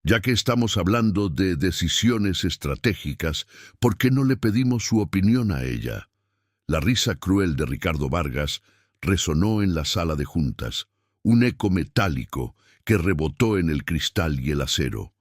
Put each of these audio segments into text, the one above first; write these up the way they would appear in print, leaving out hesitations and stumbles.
Ya que estamos hablando de decisiones estratégicas, ¿por qué no le pedimos su opinión a ella? La risa cruel de Ricardo Vargas resonó en la sala de juntas, un eco metálico que rebotó en el cristal y el acero.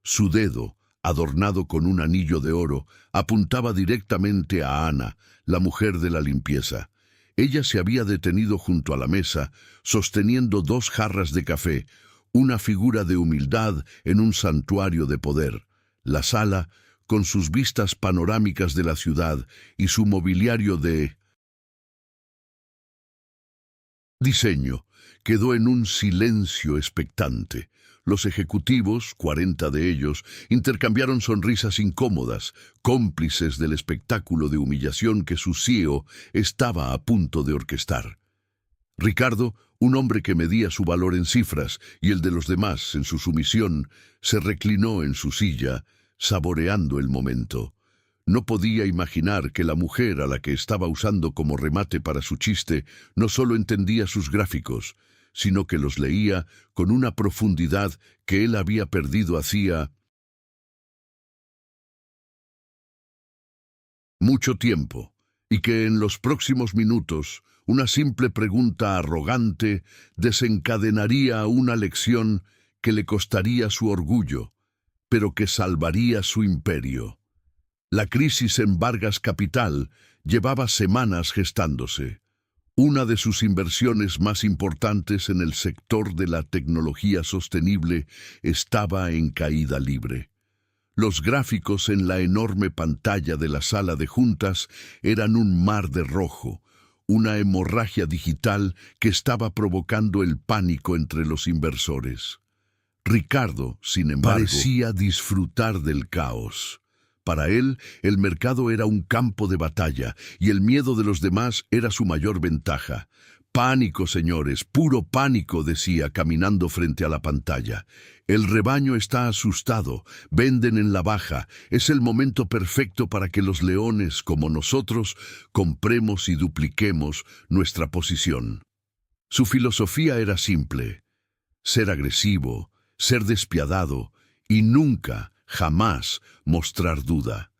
Su dedo, adornado con un anillo de oro, apuntaba directamente a Ana, la mujer de la limpieza. Ella se había detenido junto a la mesa, sosteniendo 2 jarras de café, una figura de humildad en un santuario de poder. La sala, con sus vistas panorámicas de la ciudad y su mobiliario de diseño, quedó en un silencio expectante. Los ejecutivos, 40 de ellos, intercambiaron sonrisas incómodas, cómplices del espectáculo de humillación que su CEO estaba a punto de orquestar. Ricardo, un hombre que medía su valor en cifras y el de los demás en su sumisión, se reclinó en su silla, saboreando el momento. No podía imaginar que la mujer a la que estaba usando como remate para su chiste no solo entendía sus gráficos, sino que los leía con una profundidad que él había perdido hacía mucho tiempo, y que en los próximos minutos una simple pregunta arrogante desencadenaría una lección que le costaría su orgullo, pero que salvaría su imperio. La crisis en Vargas Capital llevaba semanas gestándose. Una de sus inversiones más importantes en el sector de la tecnología sostenible estaba en caída libre. Los gráficos en la enorme pantalla de la sala de juntas eran un mar de rojo, una hemorragia digital que estaba provocando el pánico entre los inversores. Ricardo, sin embargo, parecía disfrutar del caos. Para él, el mercado era un campo de batalla y el miedo de los demás era su mayor ventaja. Pánico, señores, puro pánico, decía, caminando frente a la pantalla. El rebaño está asustado, venden en la baja, es el momento perfecto para que los leones, como nosotros, compremos y dupliquemos nuestra posición. Su filosofía era simple: ser agresivo, ser despiadado y nunca, jamás mostrar duda.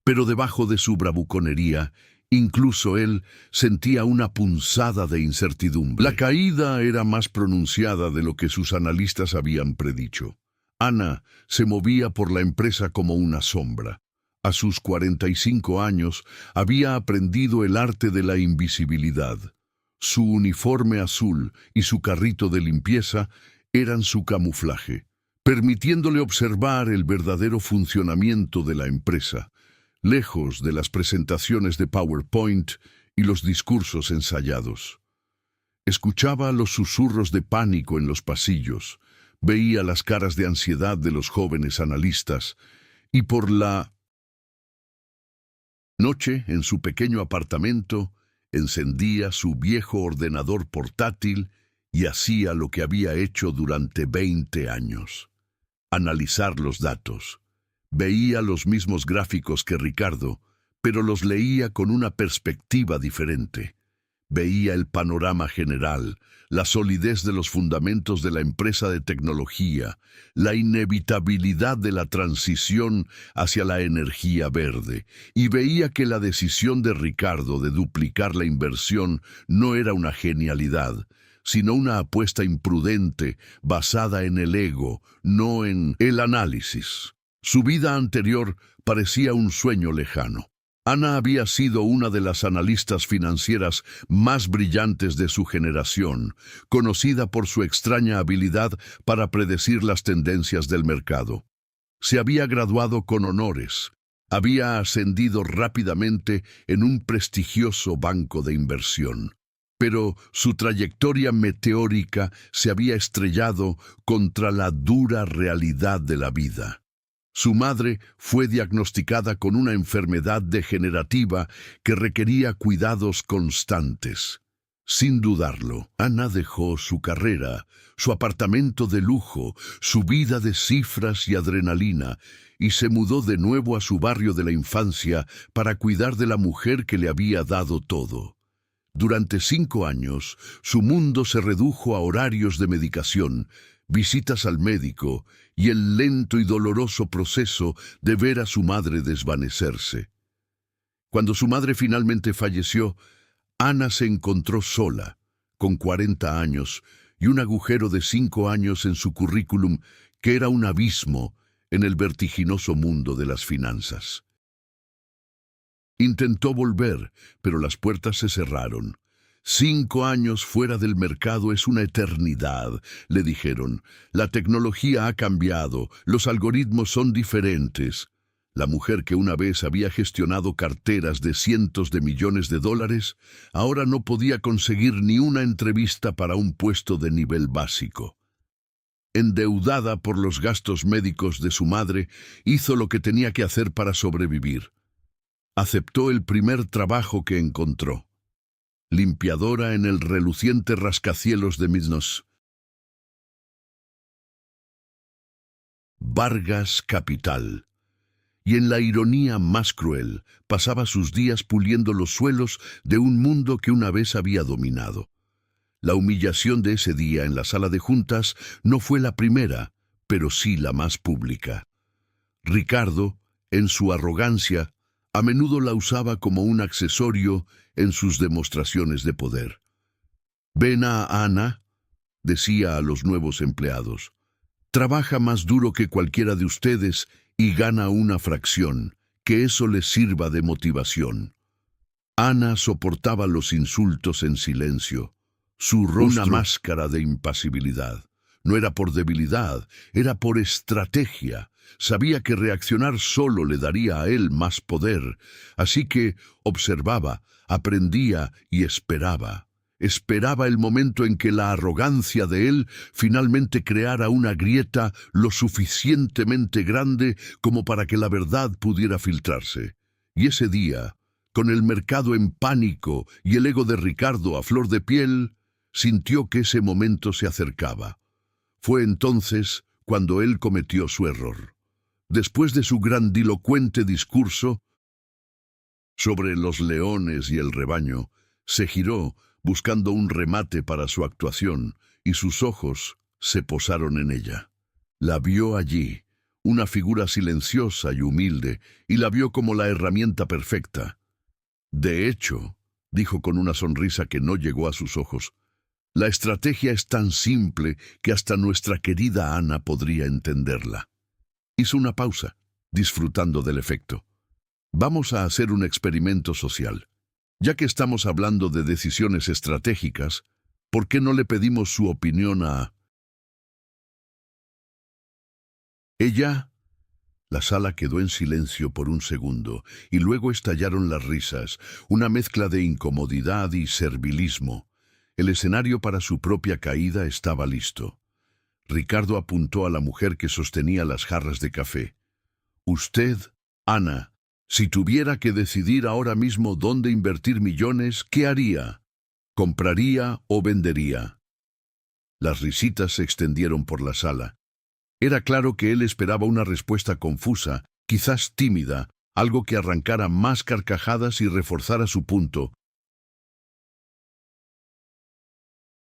Pero debajo de su bravuconería, incluso él sentía una punzada de incertidumbre. La caída era más pronunciada de lo que sus analistas habían predicho. Ana se movía por la empresa como una sombra. A sus 45 años había aprendido el arte de la invisibilidad. Su uniforme azul y su carrito de limpieza eran su camuflaje, permitiéndole observar el verdadero funcionamiento de la empresa, lejos de las presentaciones de PowerPoint y los discursos ensayados. Escuchaba los susurros de pánico en los pasillos, veía las caras de ansiedad de los jóvenes analistas, y por la noche, en su pequeño apartamento, encendía su viejo ordenador portátil y hacía lo que había hecho durante 20 años: analizar los datos. Veía los mismos gráficos que Ricardo, pero los leía con una perspectiva diferente. Veía el panorama general, la solidez de los fundamentos de la empresa de tecnología, la inevitabilidad de la transición hacia la energía verde, y veía que la decisión de Ricardo de duplicar la inversión no era una genialidad, sino una apuesta imprudente basada en el ego, no en el análisis. Su vida anterior parecía un sueño lejano. Ana había sido una de las analistas financieras más brillantes de su generación, conocida por su extraña habilidad para predecir las tendencias del mercado. Se había graduado con honores, había ascendido rápidamente en un prestigioso banco de inversión. Pero su trayectoria meteórica se había estrellado contra la dura realidad de la vida. Su madre fue diagnosticada con una enfermedad degenerativa que requería cuidados constantes. Sin dudarlo, Ana dejó su carrera, su apartamento de lujo, su vida de cifras y adrenalina, y se mudó de nuevo a su barrio de la infancia para cuidar de la mujer que le había dado todo. Durante 5 años, su mundo se redujo a horarios de medicación, visitas al médico y el lento y doloroso proceso de ver a su madre desvanecerse. Cuando su madre finalmente falleció, Ana se encontró sola, con 40 años y un agujero de 5 años en su currículum que era un abismo en el vertiginoso mundo de las finanzas. Intentó volver, pero las puertas se cerraron. 5 años fuera del mercado es una eternidad, le dijeron. La tecnología ha cambiado, los algoritmos son diferentes. La mujer que una vez había gestionado carteras de cientos de millones de dólares, ahora no podía conseguir ni una entrevista para un puesto de nivel básico. Endeudada por los gastos médicos de su madre, hizo lo que tenía que hacer para sobrevivir. Aceptó el primer trabajo que encontró: limpiadora en el reluciente rascacielos de Mykonos. Vargas Capital. Y en la ironía más cruel, pasaba sus días puliendo los suelos de un mundo que una vez había dominado. La humillación de ese día en la sala de juntas no fue la primera, pero sí la más pública. Ricardo, en su arrogancia, a menudo la usaba como un accesorio en sus demostraciones de poder. «Ven a Ana», decía a los nuevos empleados. «Trabaja más duro que cualquiera de ustedes y gana una fracción, que eso les sirva de motivación». Ana soportaba los insultos en silencio. Su rostro, una máscara de impasibilidad. No era por debilidad, era por estrategia. Sabía que reaccionar solo le daría a él más poder, así que observaba, aprendía y esperaba. Esperaba el momento en que la arrogancia de él finalmente creara una grieta lo suficientemente grande como para que la verdad pudiera filtrarse. Y ese día, con el mercado en pánico y el ego de Ricardo a flor de piel, sintió que ese momento se acercaba. Fue entonces cuando él cometió su error. Después de su grandilocuente discurso sobre los leones y el rebaño, se giró buscando un remate para su actuación, y sus ojos se posaron en ella. La vio allí, una figura silenciosa y humilde, y la vio como la herramienta perfecta. «De hecho», dijo con una sonrisa que no llegó a sus ojos, «la estrategia es tan simple que hasta nuestra querida Ana podría entenderla». Hizo una pausa, disfrutando del efecto. «Vamos a hacer un experimento social. Ya que estamos hablando de decisiones estratégicas, ¿por qué no le pedimos su opinión a ella?» La sala quedó en silencio por un segundo, y luego estallaron las risas, una mezcla de incomodidad y servilismo. El escenario para su propia caída estaba listo. Ricardo apuntó a la mujer que sostenía las jarras de café. «Usted, Ana, si tuviera que decidir ahora mismo dónde invertir millones, ¿qué haría? ¿Compraría o vendería?» Las risitas se extendieron por la sala. Era claro que él esperaba una respuesta confusa, quizás tímida, algo que arrancara más carcajadas y reforzara su punto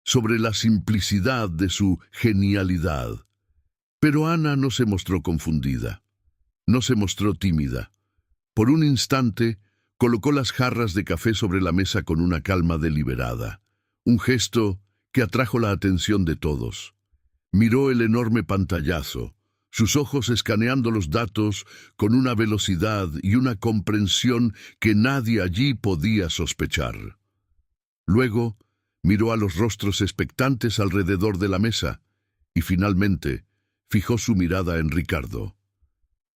sobre la simplicidad de su genialidad. Pero Ana no se mostró confundida, no se mostró tímida. Por un instante, colocó las jarras de café sobre la mesa con una calma deliberada, un gesto que atrajo la atención de todos. Miró el enorme pantallazo, sus ojos escaneando los datos con una velocidad y una comprensión que nadie allí podía sospechar. Luego, miró a los rostros expectantes alrededor de la mesa y finalmente fijó su mirada en Ricardo.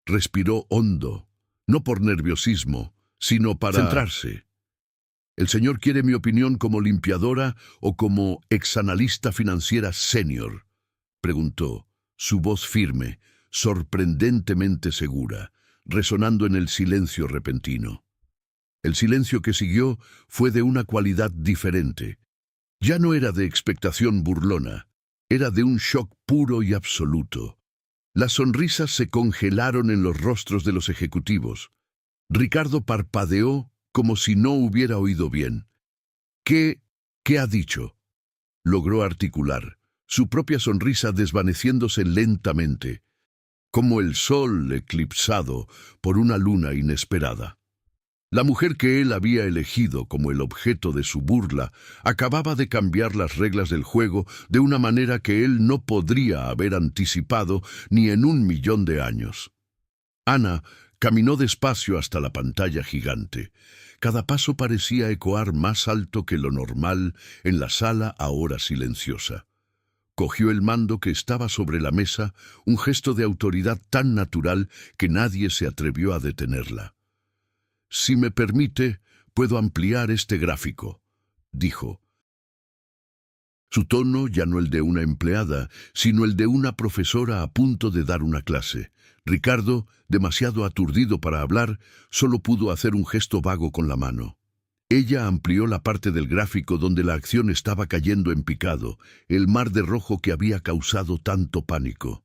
Respiró hondo, no por nerviosismo, sino para centrarse. «¿El señor quiere mi opinión como limpiadora o como exanalista financiera senior?», preguntó, su voz firme, sorprendentemente segura, resonando en el silencio repentino. El silencio que siguió fue de una cualidad diferente. Ya no era de expectación burlona, era de un shock puro y absoluto. Las sonrisas se congelaron en los rostros de los ejecutivos. Ricardo parpadeó como si no hubiera oído bien. ¿Qué? ¿Qué ha dicho? Logró articular, su propia sonrisa desvaneciéndose lentamente, como el sol eclipsado por una luna inesperada. La mujer que él había elegido como el objeto de su burla acababa de cambiar las reglas del juego de una manera que él no podría haber anticipado ni en 1.000.000 de años. Ana caminó despacio hasta la pantalla gigante. Cada paso parecía ecoar más alto que lo normal en la sala ahora silenciosa. Cogió el mando que estaba sobre la mesa, un gesto de autoridad tan natural que nadie se atrevió a detenerla. «Si me permite, puedo ampliar este gráfico», dijo. Su tono ya no el de una empleada, sino el de una profesora a punto de dar una clase. Ricardo, demasiado aturdido para hablar, solo pudo hacer un gesto vago con la mano. Ella amplió la parte del gráfico donde la acción estaba cayendo en picado, el mar de rojo que había causado tanto pánico.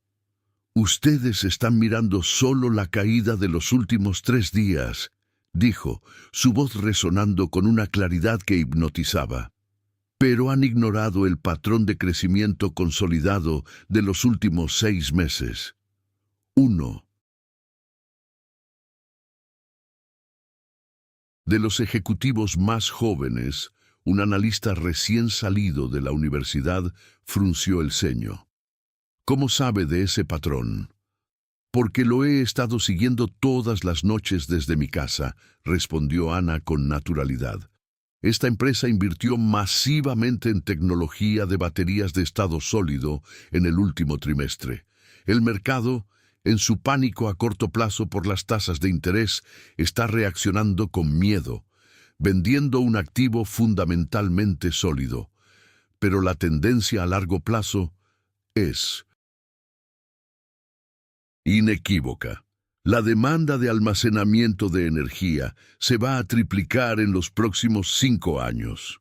«Ustedes están mirando solo la caída de los últimos 3 días», dijo, su voz resonando con una claridad que hipnotizaba. «Pero han ignorado el patrón de crecimiento consolidado de los últimos 6 meses. 1. De los ejecutivos más jóvenes, un analista recién salido de la universidad frunció el ceño. «¿Cómo sabe de ese patrón?» «Porque lo he estado siguiendo todas las noches desde mi casa», respondió Ana con naturalidad. «Esta empresa invirtió masivamente en tecnología de baterías de estado sólido en el último trimestre. El mercado, en su pánico a corto plazo por las tasas de interés, está reaccionando con miedo, vendiendo un activo fundamentalmente sólido. Pero la tendencia a largo plazo es inequívoca. La demanda de almacenamiento de energía se va a triplicar en los próximos 5 años.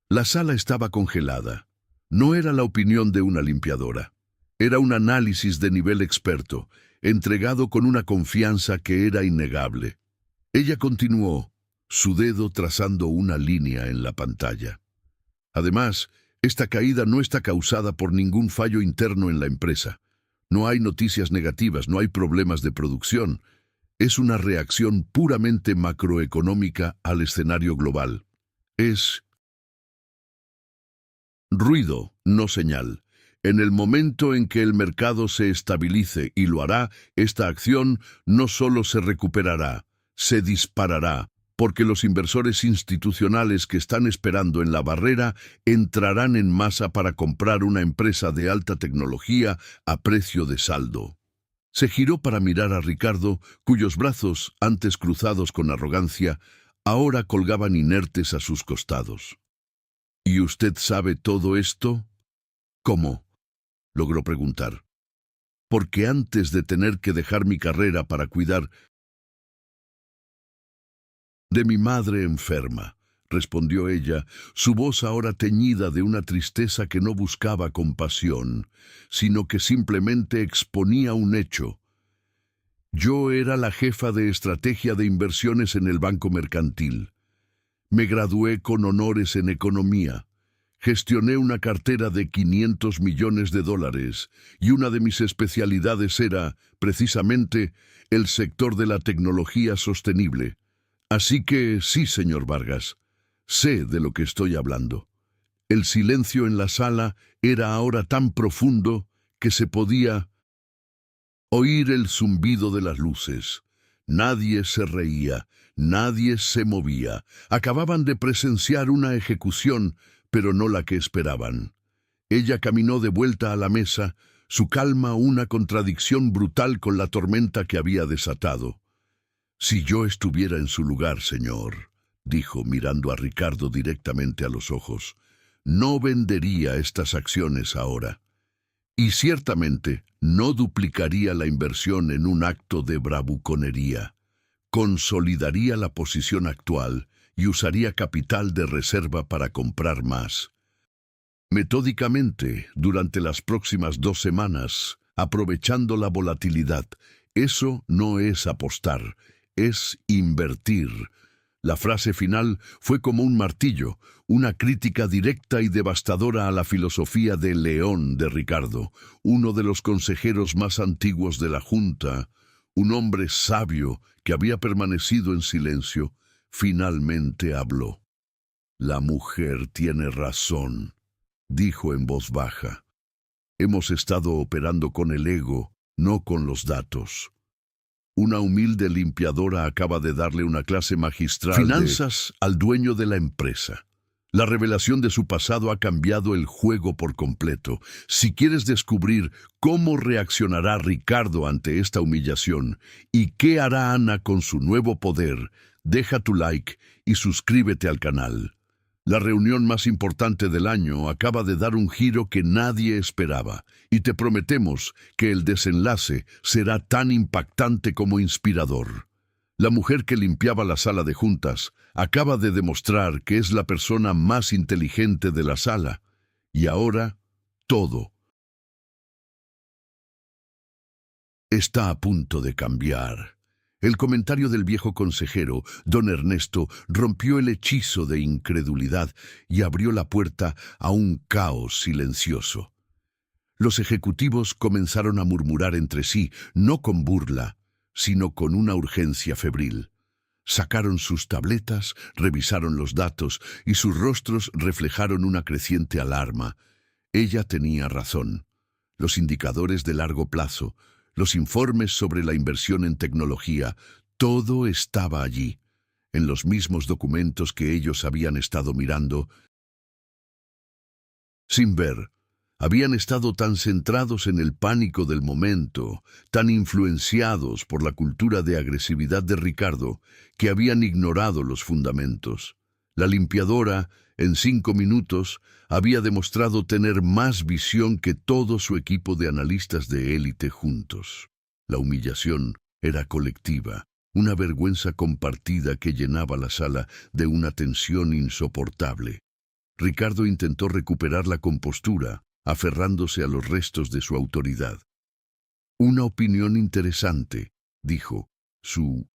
La sala estaba congelada. No era la opinión de una limpiadora. Era un análisis de nivel experto, entregado con una confianza que era innegable. Ella continuó, su dedo trazando una línea en la pantalla. Además, esta caída no está causada por ningún fallo interno en la empresa. No hay noticias negativas, no hay problemas de producción. Es una reacción puramente macroeconómica al escenario global. Es ruido, no señal. En el momento en que el mercado se estabilice, y lo hará, esta acción no solo se recuperará, se disparará, porque los inversores institucionales que están esperando en la barrera entrarán en masa para comprar una empresa de alta tecnología a precio de saldo. Se giró para mirar a Ricardo, cuyos brazos, antes cruzados con arrogancia, ahora colgaban inertes a sus costados. «¿Y usted sabe todo esto?» «¿Cómo?», logró preguntar. «Porque antes de tener que dejar mi carrera para cuidar de mi madre enferma», respondió ella, su voz ahora teñida de una tristeza que no buscaba compasión, sino que simplemente exponía un hecho. «Yo era la jefa de estrategia de inversiones en el Banco Mercantil. Me gradué con honores en economía. Gestioné una cartera de $500 millones y una de mis especialidades era, precisamente, el sector de la tecnología sostenible. Así que sí, señor Vargas, sé de lo que estoy hablando». El silencio en la sala era ahora tan profundo que se podía oír el zumbido de las luces. Nadie se reía, nadie se movía. Acababan de presenciar una ejecución, pero no la que esperaban. Ella caminó de vuelta a la mesa, su calma una contradicción brutal con la tormenta que había desatado. «Si yo estuviera en su lugar, señor», dijo mirando a Ricardo directamente a los ojos, «no vendería estas acciones ahora. Y ciertamente no duplicaría la inversión en un acto de bravuconería. Consolidaría la posición actual y usaría capital de reserva para comprar más. Metódicamente, durante las próximas 2 semanas, aprovechando la volatilidad. Eso no es apostar, es invertir. La frase final fue como un martillo, una crítica directa y devastadora a la filosofía de León de Ricardo, uno de los consejeros más antiguos de la Junta, un hombre sabio que había permanecido en silencio, finalmente habló. «La mujer tiene razón», dijo en voz baja. «Hemos estado operando con el ego, no con los datos. Una humilde limpiadora acaba de darle una clase magistral finanzas al dueño de la empresa. La revelación de su pasado ha cambiado el juego por completo. Si quieres descubrir cómo reaccionará Ricardo ante esta humillación y qué hará Ana con su nuevo poder, deja tu like y suscríbete al canal. La reunión más importante del año acaba de dar un giro que nadie esperaba, y te prometemos que el desenlace será tan impactante como inspirador. La mujer que limpiaba la sala de juntas acaba de demostrar que es la persona más inteligente de la sala, y ahora todo está a punto de cambiar. El comentario del viejo consejero, don Ernesto, rompió el hechizo de incredulidad y abrió la puerta a un caos silencioso. Los ejecutivos comenzaron a murmurar entre sí, no con burla, sino con una urgencia febril. Sacaron sus tabletas, revisaron los datos y sus rostros reflejaron una creciente alarma. Ella tenía razón. Los indicadores de largo plazo, los informes sobre la inversión en tecnología, todo estaba allí, en los mismos documentos que ellos habían estado mirando, sin ver. Habían estado tan centrados en el pánico del momento, tan influenciados por la cultura de agresividad de Ricardo, que habían ignorado los fundamentos. La limpiadora, en 5 minutos, había demostrado tener más visión que todo su equipo de analistas de élite juntos. La humillación era colectiva, una vergüenza compartida que llenaba la sala de una tensión insoportable. Ricardo intentó recuperar la compostura, aferrándose a los restos de su autoridad. «Una opinión interesante», dijo, su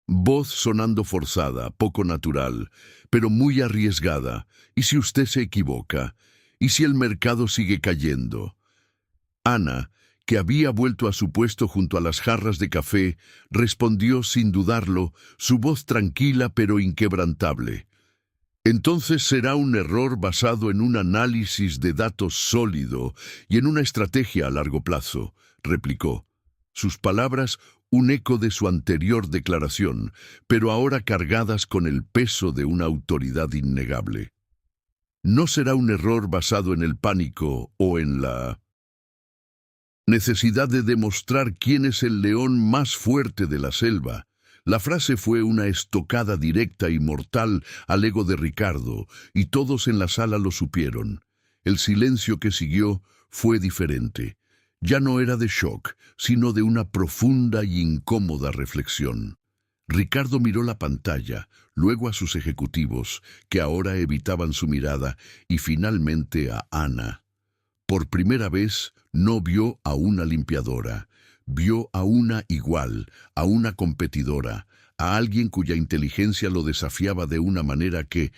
voz sonando forzada, poco natural, pero muy arriesgada. «¿Y si usted se equivoca? ¿Y si el mercado sigue cayendo?» Ana, que había vuelto a su puesto junto a las jarras de café, respondió sin dudarlo, su voz tranquila pero inquebrantable. «Entonces será un error basado en un análisis de datos sólido y en una estrategia a largo plazo», replicó. Sus palabras, un eco de su anterior declaración, pero ahora cargadas con el peso de una autoridad innegable. «No será un error basado en el pánico o en la necesidad de demostrar quién es el león más fuerte de la selva». La frase fue una estocada directa y mortal al ego de Ricardo, y todos en la sala lo supieron. El silencio que siguió fue diferente. Ya no era de shock, sino de una profunda y incómoda reflexión. Ricardo miró la pantalla, luego a sus ejecutivos, que ahora evitaban su mirada, y finalmente a Ana. Por primera vez no vio a una limpiadora. Vio a una igual, a una competidora, a alguien cuya inteligencia lo desafiaba de una manera que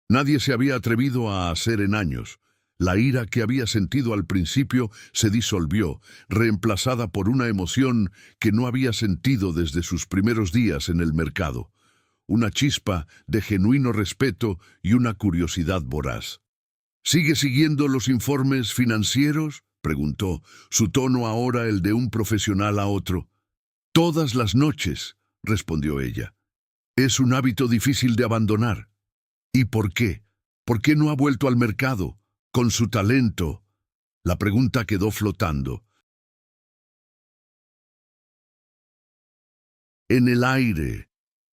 nadie se había atrevido a hacer en años. La ira que había sentido al principio se disolvió, reemplazada por una emoción que no había sentido desde sus primeros días en el mercado. Una chispa de genuino respeto y una curiosidad voraz. «¿Sigue siguiendo los informes financieros?», preguntó, su tono ahora el de un profesional a otro. «Todas las noches», respondió ella. «Es un hábito difícil de abandonar». «¿Y por qué? ¿Por qué no ha vuelto al mercado? Con su talento». La pregunta quedó flotando. En el aire.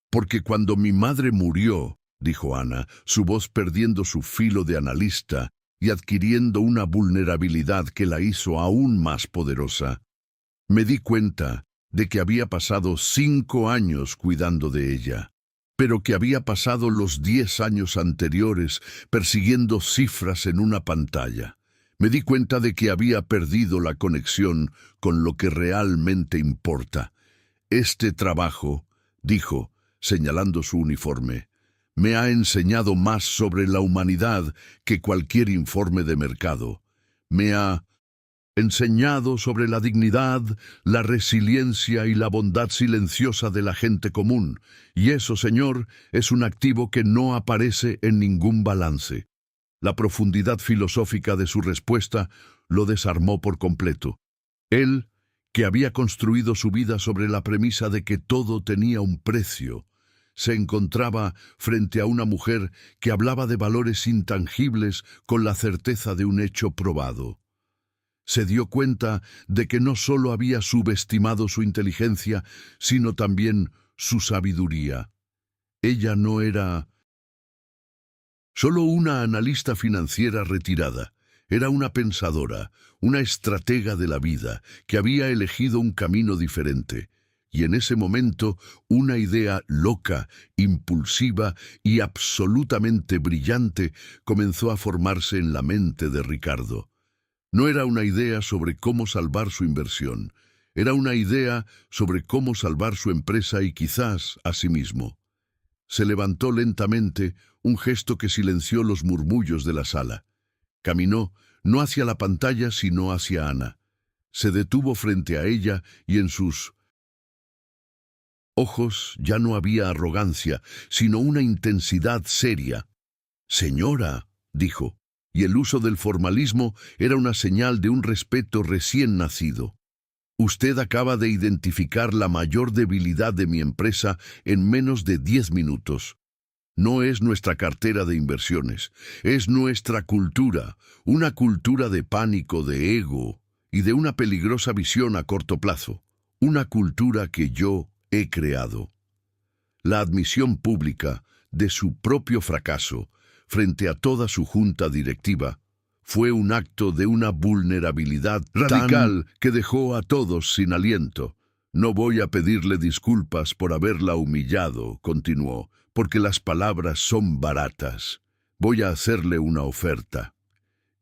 «Porque cuando mi madre murió», dijo Ana, su voz perdiendo su filo de analista y adquiriendo una vulnerabilidad que la hizo aún más poderosa, me di cuenta de que había pasado 5 años cuidando de ella, pero que había pasado los 10 años anteriores persiguiendo cifras en una pantalla. Me di cuenta de que había perdido la conexión con lo que realmente importa. Este trabajo, dijo, señalando su uniforme, me ha enseñado más sobre la humanidad que cualquier informe de mercado. Me ha enseñado sobre la dignidad, la resiliencia y la bondad silenciosa de la gente común, y eso, señor, es un activo que no aparece en ningún balance. La profundidad filosófica de su respuesta lo desarmó por completo. Él, que había construido su vida sobre la premisa de que todo tenía un precio, se encontraba frente a una mujer que hablaba de valores intangibles con la certeza de un hecho probado. Se dio cuenta de que no solo había subestimado su inteligencia, sino también su sabiduría. Ella no era solo una analista financiera retirada, era una pensadora, una estratega de la vida, que había elegido un camino diferente. Y en ese momento, una idea loca, impulsiva y absolutamente brillante comenzó a formarse en la mente de Ricardo. No era una idea sobre cómo salvar su inversión, era una idea sobre cómo salvar su empresa y quizás a sí mismo. Se levantó lentamente, un gesto que silenció los murmullos de la sala. Caminó, no hacia la pantalla, sino hacia Ana. Se detuvo frente a ella y en sus ojos ya no había arrogancia, sino una intensidad seria. «Señora», dijo, y el uso del formalismo era una señal de un respeto recién nacido. «Usted acaba de identificar la mayor debilidad de mi empresa en menos de 10 minutos. No es nuestra cartera de inversiones, es nuestra cultura, una cultura de pánico, de ego y de una peligrosa visión a corto plazo, una cultura que yo he creado». La admisión pública de su propio fracaso frente a toda su junta directiva fue un acto de una vulnerabilidad radical que dejó a todos sin aliento. «No voy a pedirle disculpas por haberla humillado», continuó, «porque las palabras son baratas. Voy a hacerle una oferta».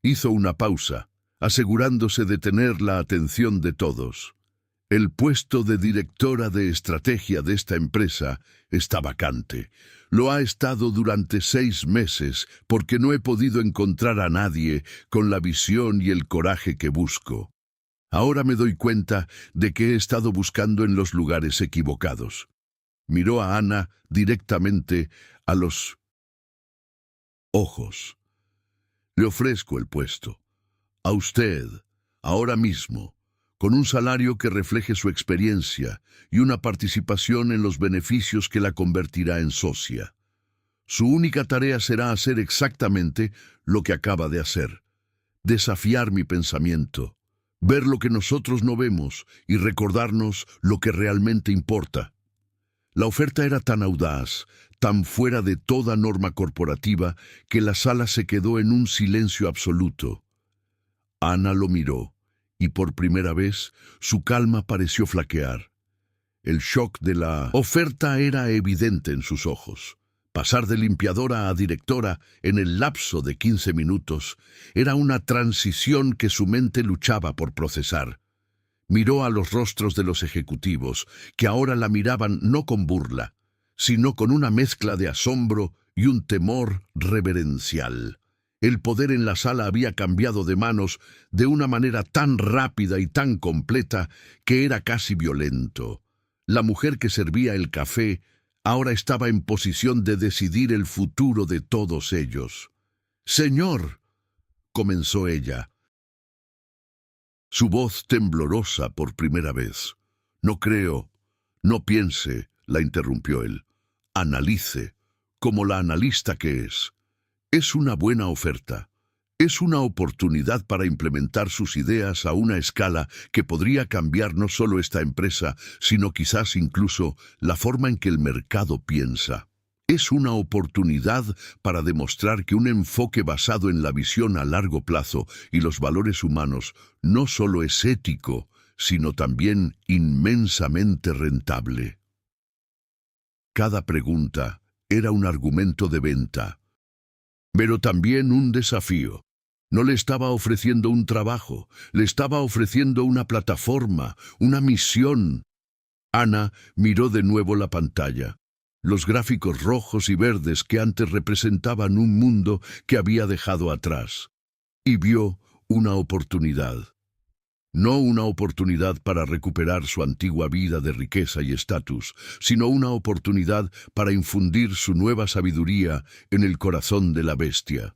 Hizo una pausa, asegurándose de tener la atención de todos. «El puesto de directora de estrategia de esta empresa está vacante. Lo ha estado durante 6 meses porque no he podido encontrar a nadie con la visión y el coraje que busco. Ahora me doy cuenta de que he estado buscando en los lugares equivocados». Miró a Ana directamente a los ojos. «Le ofrezco el puesto. A usted, ahora mismo, con un salario que refleje su experiencia y una participación en los beneficios que la convertirá en socia. Su única tarea será hacer exactamente lo que acaba de hacer. Desafiar mi pensamiento, ver lo que nosotros no vemos y recordarnos lo que realmente importa». La oferta era tan audaz, tan fuera de toda norma corporativa, que la sala se quedó en un silencio absoluto. Ana lo miró, y por primera vez su calma pareció flaquear. El shock de la oferta era evidente en sus ojos. Pasar de limpiadora a directora en el lapso de 15 minutos era una transición que su mente luchaba por procesar. Miró a los rostros de los ejecutivos, que ahora la miraban no con burla, sino con una mezcla de asombro y un temor reverencial. El poder en la sala había cambiado de manos de una manera tan rápida y tan completa que era casi violento. La mujer que servía el café ahora estaba en posición de decidir el futuro de todos ellos. «Señor», comenzó ella, su voz temblorosa por primera vez. «No creo, no piense», la interrumpió él. «Analice, como la analista que es. Es una buena oferta. Es una oportunidad para implementar sus ideas a una escala que podría cambiar no solo esta empresa, sino quizás incluso la forma en que el mercado piensa. Es una oportunidad para demostrar que un enfoque basado en la visión a largo plazo y los valores humanos no solo es ético, sino también inmensamente rentable». Cada pregunta era un argumento de venta, pero también un desafío. No le estaba ofreciendo un trabajo, le estaba ofreciendo una plataforma, una misión. Ana miró de nuevo la pantalla. Los gráficos rojos y verdes que antes representaban un mundo que había dejado atrás. Y vio una oportunidad. No una oportunidad para recuperar su antigua vida de riqueza y estatus, sino una oportunidad para infundir su nueva sabiduría en el corazón de la bestia.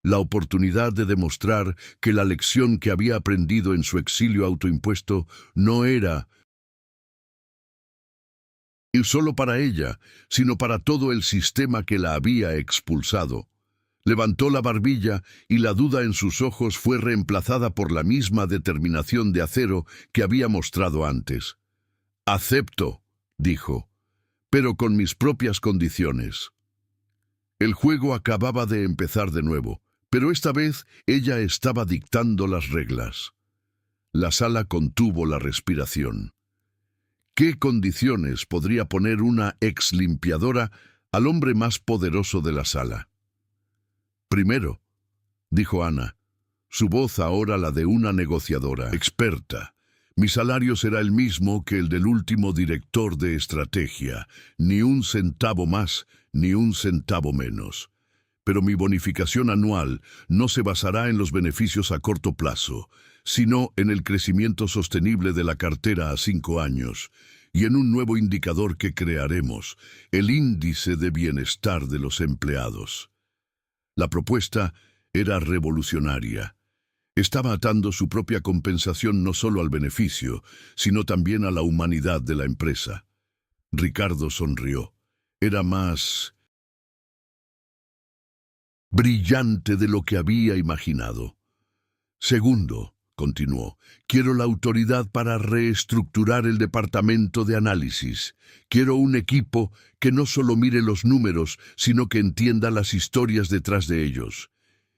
La oportunidad de demostrar que la lección que había aprendido en su exilio autoimpuesto no era y solo para ella, sino para todo el sistema que la había expulsado. Levantó la barbilla y la duda en sus ojos fue reemplazada por la misma determinación de acero que había mostrado antes. «Acepto», dijo, «pero con mis propias condiciones». El juego acababa de empezar de nuevo, pero esta vez ella estaba dictando las reglas. La sala contuvo la respiración. ¿Qué condiciones podría poner una ex limpiadora al hombre más poderoso de la sala? Primero, dijo Ana, su voz ahora la de una negociadora experta. Mi salario será el mismo que el del último director de estrategia, ni un centavo más, ni un centavo menos. Pero mi bonificación anual no se basará en los beneficios a corto plazo, sino en el crecimiento sostenible de la cartera a 5 años, y en un nuevo indicador que crearemos, el índice de bienestar de los empleados. La propuesta era revolucionaria. Estaba atando su propia compensación no solo al beneficio, sino también a la humanidad de la empresa. Ricardo sonrió. Era más brillante de lo que había imaginado. Segundo, continuó, quiero la autoridad para reestructurar el departamento de análisis. Quiero un equipo que no solo mire los números, sino que entienda las historias detrás de ellos.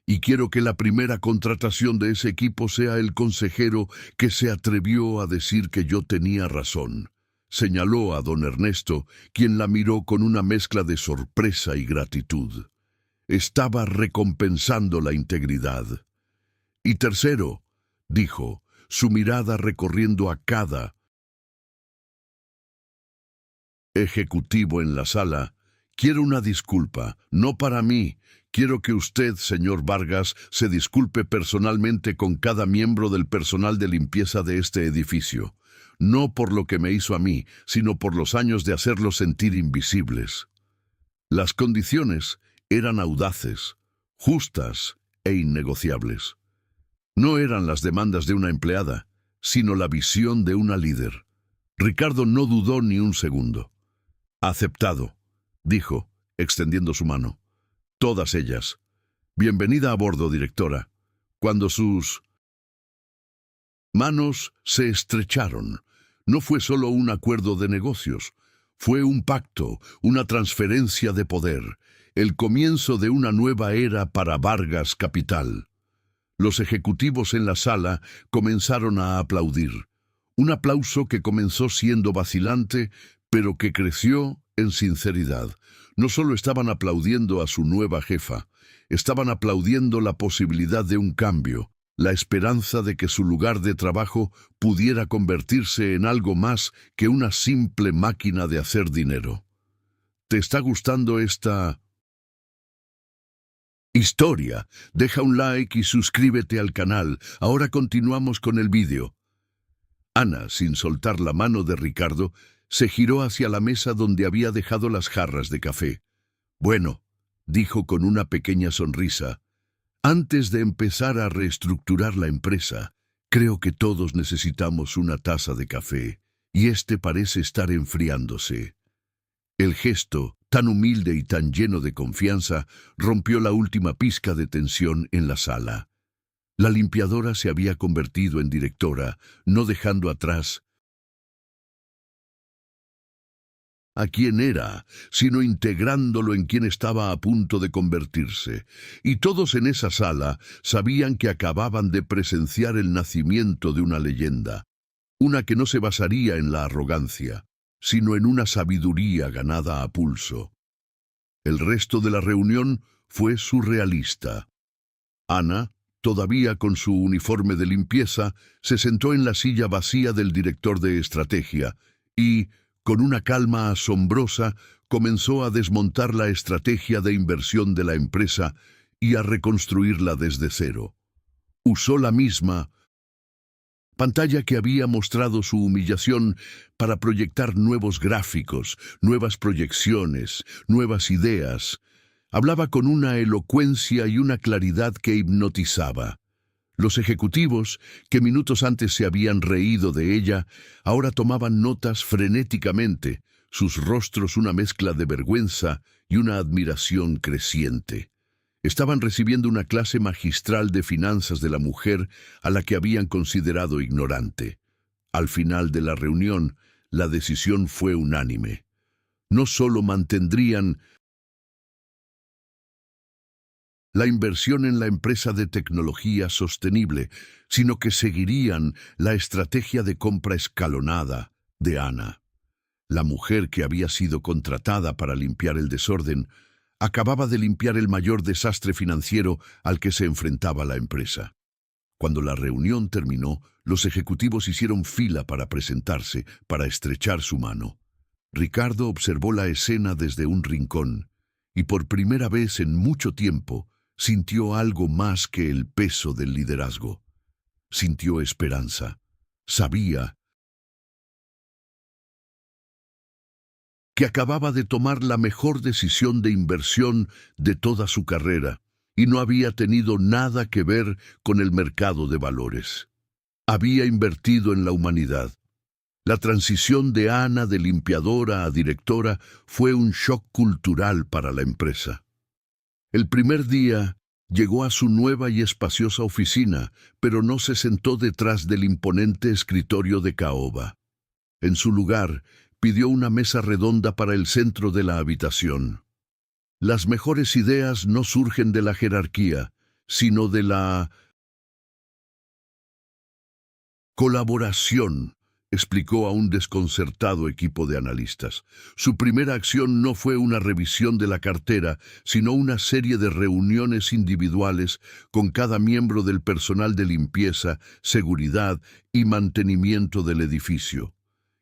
Y quiero que la primera contratación de ese equipo sea el consejero que se atrevió a decir que yo tenía razón. Señaló a don Ernesto, quien la miró con una mezcla de sorpresa y gratitud. Estaba recompensando la integridad. Y tercero, dijo, su mirada recorriendo a cada ejecutivo en la sala, quiero una disculpa, no para mí. Quiero que usted, señor Vargas, se disculpe personalmente con cada miembro del personal de limpieza de este edificio. No por lo que me hizo a mí, sino por los años de hacerlos sentir invisibles. Las condiciones eran audaces, justas e innegociables. No eran las demandas de una empleada, sino la visión de una líder. Ricardo no dudó ni un segundo. «Aceptado», dijo, extendiendo su mano. «Todas ellas. Bienvenida a bordo, directora». Cuando sus manos se estrecharon, no fue solo un acuerdo de negocios, fue un pacto, una transferencia de poder, el comienzo de una nueva era para Vargas Capital. Los ejecutivos en la sala comenzaron a aplaudir. Un aplauso que comenzó siendo vacilante, pero que creció en sinceridad. No solo estaban aplaudiendo a su nueva jefa, estaban aplaudiendo la posibilidad de un cambio, la esperanza de que su lugar de trabajo pudiera convertirse en algo más que una simple máquina de hacer dinero. ¿Te está gustando esta historia? Deja un like y suscríbete al canal. Ahora continuamos con el vídeo. Ana, sin soltar la mano de Ricardo, se giró hacia la mesa donde había dejado las jarras de café. «Bueno», dijo con una pequeña sonrisa, «antes de empezar a reestructurar la empresa, creo que todos necesitamos una taza de café, y este parece estar enfriándose». El gesto, tan humilde y tan lleno de confianza, rompió la última pizca de tensión en la sala. La limpiadora se había convertido en directora, no dejando atrás a quien era, sino integrándolo en quien estaba a punto de convertirse. Y todos en esa sala sabían que acababan de presenciar el nacimiento de una leyenda, una que no se basaría en la arrogancia, sino en una sabiduría ganada a pulso. El resto de la reunión fue surrealista. Ana, todavía con su uniforme de limpieza, se sentó en la silla vacía del director de estrategia y, con una calma asombrosa, comenzó a desmontar la estrategia de inversión de la empresa y a reconstruirla desde cero. Usó la misma pantalla que había mostrado su humillación para proyectar nuevos gráficos, nuevas proyecciones, nuevas ideas. Hablaba con una elocuencia y una claridad que hipnotizaba. Los ejecutivos, que minutos antes se habían reído de ella, ahora tomaban notas frenéticamente, sus rostros una mezcla de vergüenza y una admiración creciente. Estaban recibiendo una clase magistral de finanzas de la mujer a la que habían considerado ignorante. Al final de la reunión, la decisión fue unánime. No solo mantendrían la inversión en la empresa de tecnología sostenible, sino que seguirían la estrategia de compra escalonada de Ana. La mujer que había sido contratada para limpiar el desorden acababa de limpiar el mayor desastre financiero al que se enfrentaba la empresa. Cuando la reunión terminó, los ejecutivos hicieron fila para presentarse, para estrechar su mano. Ricardo observó la escena desde un rincón y por primera vez en mucho tiempo sintió algo más que el peso del liderazgo. Sintió esperanza. Sabía que acababa de tomar la mejor decisión de inversión de toda su carrera y no había tenido nada que ver con el mercado de valores. Había invertido en la humanidad. La transición de Ana de limpiadora a directora fue un shock cultural para la empresa. El primer día llegó a su nueva y espaciosa oficina, pero no se sentó detrás del imponente escritorio de caoba. En su lugar, pidió una mesa redonda para el centro de la habitación. Las mejores ideas no surgen de la jerarquía, sino de la colaboración, explicó a un desconcertado equipo de analistas. Su primera acción no fue una revisión de la cartera, sino una serie de reuniones individuales con cada miembro del personal de limpieza, seguridad y mantenimiento del edificio.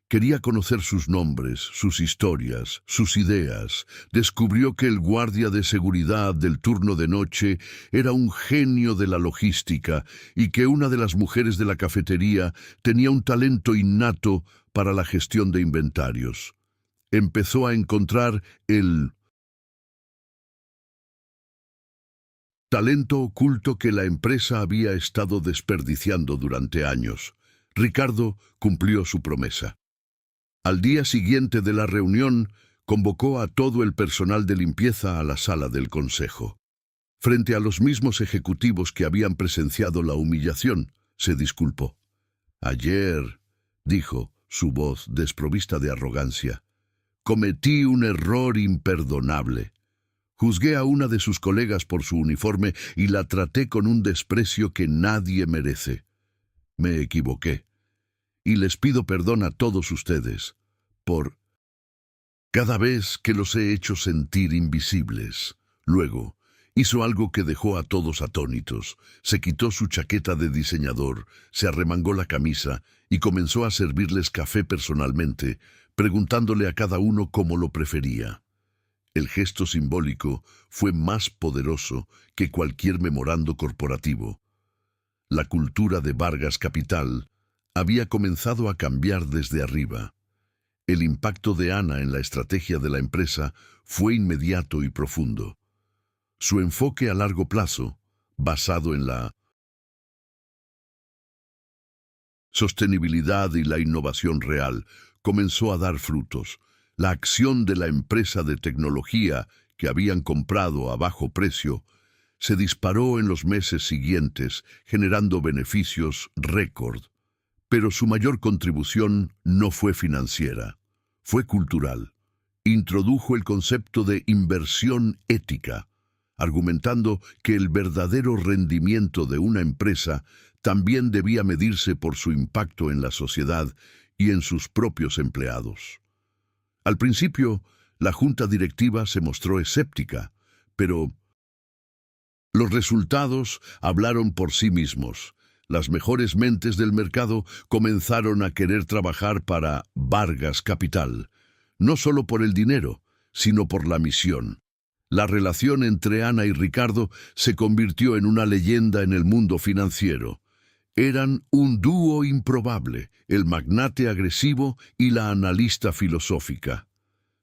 Quería conocer sus nombres, sus historias, sus ideas. Descubrió que el guardia de seguridad del turno de noche era un genio de la logística y que una de las mujeres de la cafetería tenía un talento innato para la gestión de inventarios. Empezó a encontrar el talento oculto que la empresa había estado desperdiciando durante años. Ricardo cumplió su promesa. Al día siguiente de la reunión, convocó a todo el personal de limpieza a la sala del consejo. Frente a los mismos ejecutivos que habían presenciado la humillación, se disculpó. Ayer, dijo, su voz desprovista de arrogancia, cometí un error imperdonable. Juzgué a una de sus colegas por su uniforme y la traté con un desprecio que nadie merece. Me equivoqué. Y les pido perdón a todos ustedes por cada vez que los he hecho sentir invisibles. Luego, hizo algo que dejó a todos atónitos. Se quitó su chaqueta de diseñador, se arremangó la camisa y comenzó a servirles café personalmente, preguntándole a cada uno cómo lo prefería. El gesto simbólico fue más poderoso que cualquier memorando corporativo. La cultura de Vargas Capital había comenzado a cambiar desde arriba. El impacto de Ana en la estrategia de la empresa fue inmediato y profundo. Su enfoque a largo plazo, basado en la sostenibilidad y la innovación real, comenzó a dar frutos. La acción de la empresa de tecnología que habían comprado a bajo precio se disparó en los meses siguientes, generando beneficios récord. Pero su mayor contribución no fue financiera, fue cultural. Introdujo el concepto de inversión ética, argumentando que el verdadero rendimiento de una empresa también debía medirse por su impacto en la sociedad y en sus propios empleados. Al principio, la junta directiva se mostró escéptica, pero los resultados hablaron por sí mismos. Las mejores mentes del mercado comenzaron a querer trabajar para Vargas Capital, no solo por el dinero, sino por la misión. La relación entre Ana y Ricardo se convirtió en una leyenda en el mundo financiero. Eran un dúo improbable, el magnate agresivo y la analista filosófica.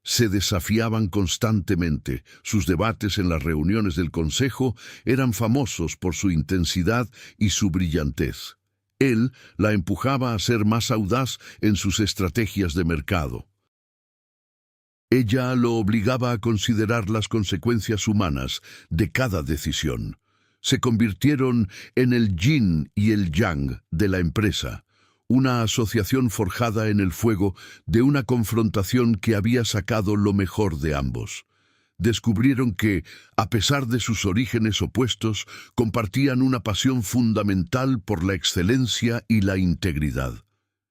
Se desafiaban constantemente. Sus debates en las reuniones del consejo eran famosos por su intensidad y su brillantez. Él la empujaba a ser más audaz en sus estrategias de mercado. Ella lo obligaba a considerar las consecuencias humanas de cada decisión. Se convirtieron en el yin y el yang de la empresa, una asociación forjada en el fuego de una confrontación que había sacado lo mejor de ambos. Descubrieron que, a pesar de sus orígenes opuestos, compartían una pasión fundamental por la excelencia y la integridad.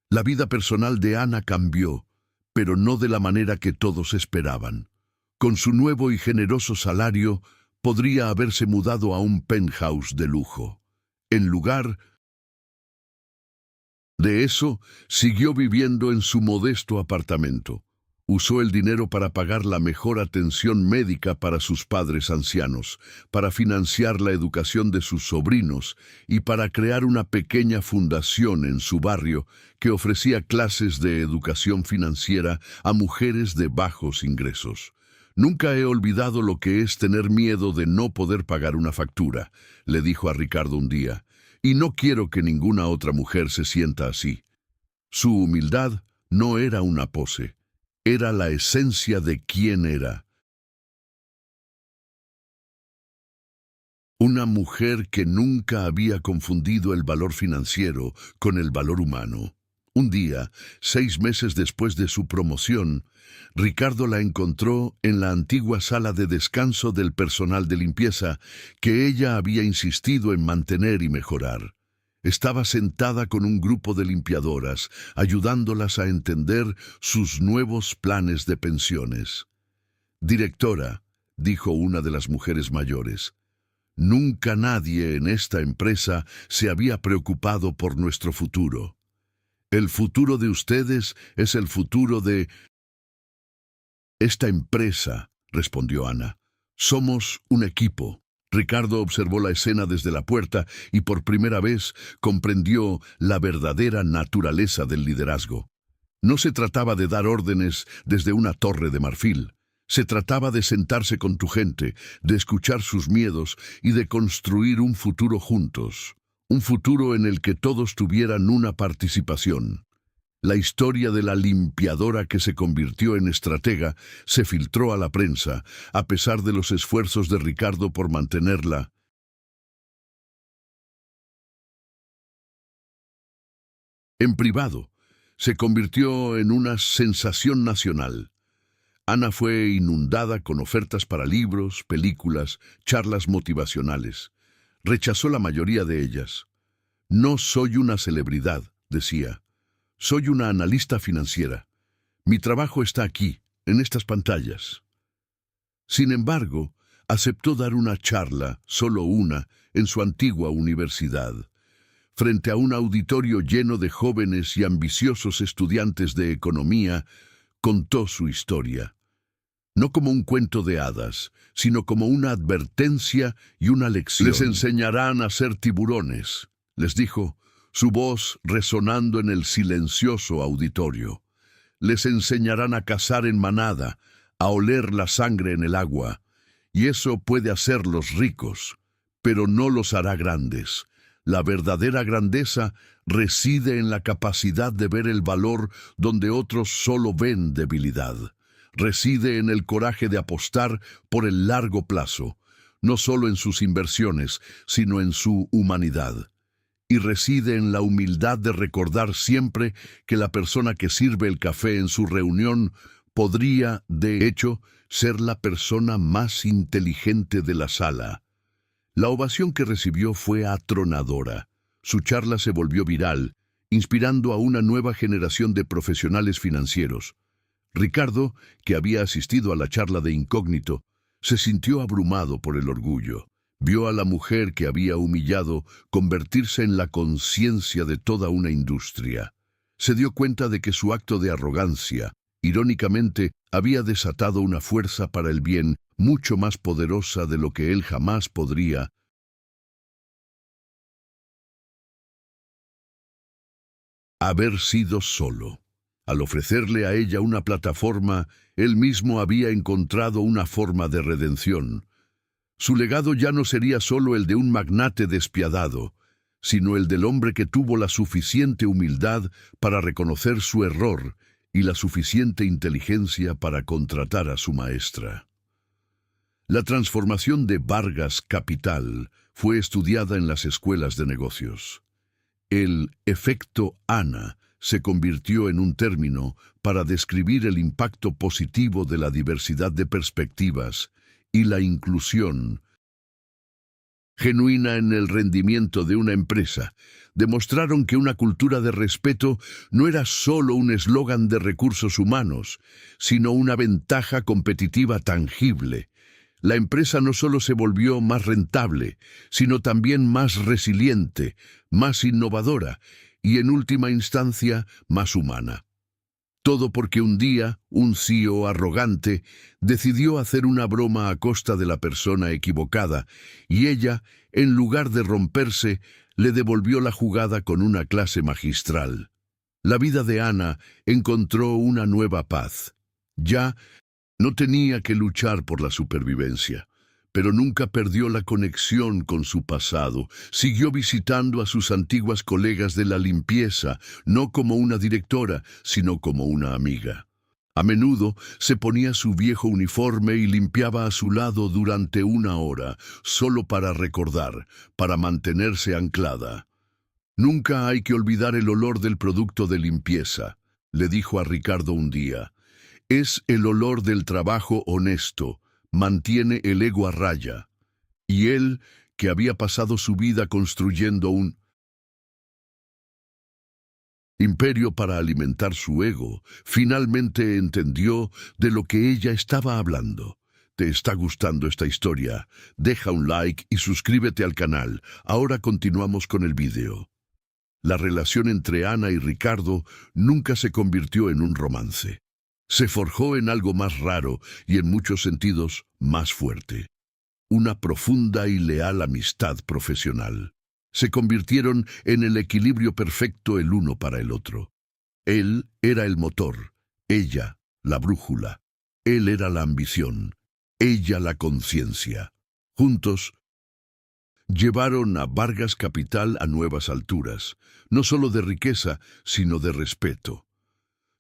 La vida personal de Ana cambió, pero no de la manera que todos esperaban. Con su nuevo y generoso salario, podría haberse mudado a un penthouse de lujo. En lugar de eso, siguió viviendo en su modesto apartamento. Usó el dinero para pagar la mejor atención médica para sus padres ancianos, para financiar la educación de sus sobrinos y para crear una pequeña fundación en su barrio que ofrecía clases de educación financiera a mujeres de bajos ingresos. «Nunca he olvidado lo que es tener miedo de no poder pagar una factura», le dijo a Ricardo un día, «y no quiero que ninguna otra mujer se sienta así». Su humildad no era una pose, era la esencia de quién era. Una mujer que nunca había confundido el valor financiero con el valor humano. Un día, 6 meses después de su promoción, Ricardo la encontró en la antigua sala de descanso del personal de limpieza que ella había insistido en mantener y mejorar. Estaba sentada con un grupo de limpiadoras, ayudándolas a entender sus nuevos planes de pensiones. «Directora», dijo una de las mujeres mayores, «nunca nadie en esta empresa se había preocupado por nuestro futuro. El futuro de ustedes es el futuro de esta empresa», respondió Ana. «Somos un equipo». Ricardo observó la escena desde la puerta y por primera vez comprendió la verdadera naturaleza del liderazgo. No se trataba de dar órdenes desde una torre de marfil. Se trataba de sentarse con tu gente, de escuchar sus miedos y de construir un futuro juntos. Un futuro en el que todos tuvieran una participación. La historia de la limpiadora que se convirtió en estratega se filtró a la prensa, a pesar de los esfuerzos de Ricardo por mantenerla. En privado, se convirtió en una sensación nacional. Ana fue inundada con ofertas para libros, películas, charlas motivacionales. Rechazó la mayoría de ellas. «No soy una celebridad», decía. «Soy una analista financiera. Mi trabajo está aquí, en estas pantallas». Sin embargo, aceptó dar una charla, solo una, en su antigua universidad. Frente a un auditorio lleno de jóvenes y ambiciosos estudiantes de economía, contó su historia. No como un cuento de hadas, sino como una advertencia y una lección. «Les enseñarán a ser tiburones», les dijo, su voz resonando en el silencioso auditorio. «Les enseñarán a cazar en manada, a oler la sangre en el agua, y eso puede hacerlos ricos, pero no los hará grandes. La verdadera grandeza reside en la capacidad de ver el valor donde otros solo ven debilidad. Reside en el coraje de apostar por el largo plazo, no solo en sus inversiones, sino en su humanidad. Y reside en la humildad de recordar siempre que la persona que sirve el café en su reunión podría, de hecho, ser la persona más inteligente de la sala». La ovación que recibió fue atronadora. Su charla se volvió viral, inspirando a una nueva generación de profesionales financieros. Ricardo, que había asistido a la charla de incógnito, se sintió abrumado por el orgullo. Vio a la mujer que había humillado convertirse en la conciencia de toda una industria. Se dio cuenta de que su acto de arrogancia, irónicamente, había desatado una fuerza para el bien mucho más poderosa de lo que él jamás podría haber sido solo. Al ofrecerle a ella una plataforma, él mismo había encontrado una forma de redención. Su legado ya no sería solo el de un magnate despiadado, sino el del hombre que tuvo la suficiente humildad para reconocer su error y la suficiente inteligencia para contratar a su maestra. La transformación de Vargas Capital fue estudiada en las escuelas de negocios. El efecto Ana se convirtió en un término para describir el impacto positivo de la diversidad de perspectivas y la inclusión genuina en el rendimiento de una empresa. Demostraron que una cultura de respeto no era solo un eslogan de recursos humanos, sino una ventaja competitiva tangible. La empresa no solo se volvió más rentable, sino también más resiliente, más innovadora y, en última instancia, más humana. Todo porque un día un CEO arrogante decidió hacer una broma a costa de la persona equivocada y ella, en lugar de romperse, le devolvió la jugada con una clase magistral. La vida de Ana encontró una nueva paz. Ya no tenía que luchar por la supervivencia, pero nunca perdió la conexión con su pasado. Siguió visitando a sus antiguas colegas de la limpieza, no como una directora, sino como una amiga. A menudo se ponía su viejo uniforme y limpiaba a su lado durante 1 hora, solo para recordar, para mantenerse anclada. «Nunca hay que olvidar el olor del producto de limpieza», le dijo a Ricardo un día. «Es el olor del trabajo honesto, mantiene el ego a raya». Y él, que había pasado su vida construyendo un imperio para alimentar su ego, finalmente entendió de lo que ella estaba hablando. ¿Te está gustando esta historia? Deja un like y suscríbete al canal. Ahora continuamos con el vídeo. La relación entre Ana y Ricardo nunca se convirtió en un romance. Se forjó en algo más raro y en muchos sentidos más fuerte. Una profunda y leal amistad profesional. Se convirtieron en el equilibrio perfecto el uno para el otro. Él era el motor, ella la brújula. Él era la ambición, ella la conciencia. Juntos llevaron a Vargas Capital a nuevas alturas, no solo de riqueza, sino de respeto.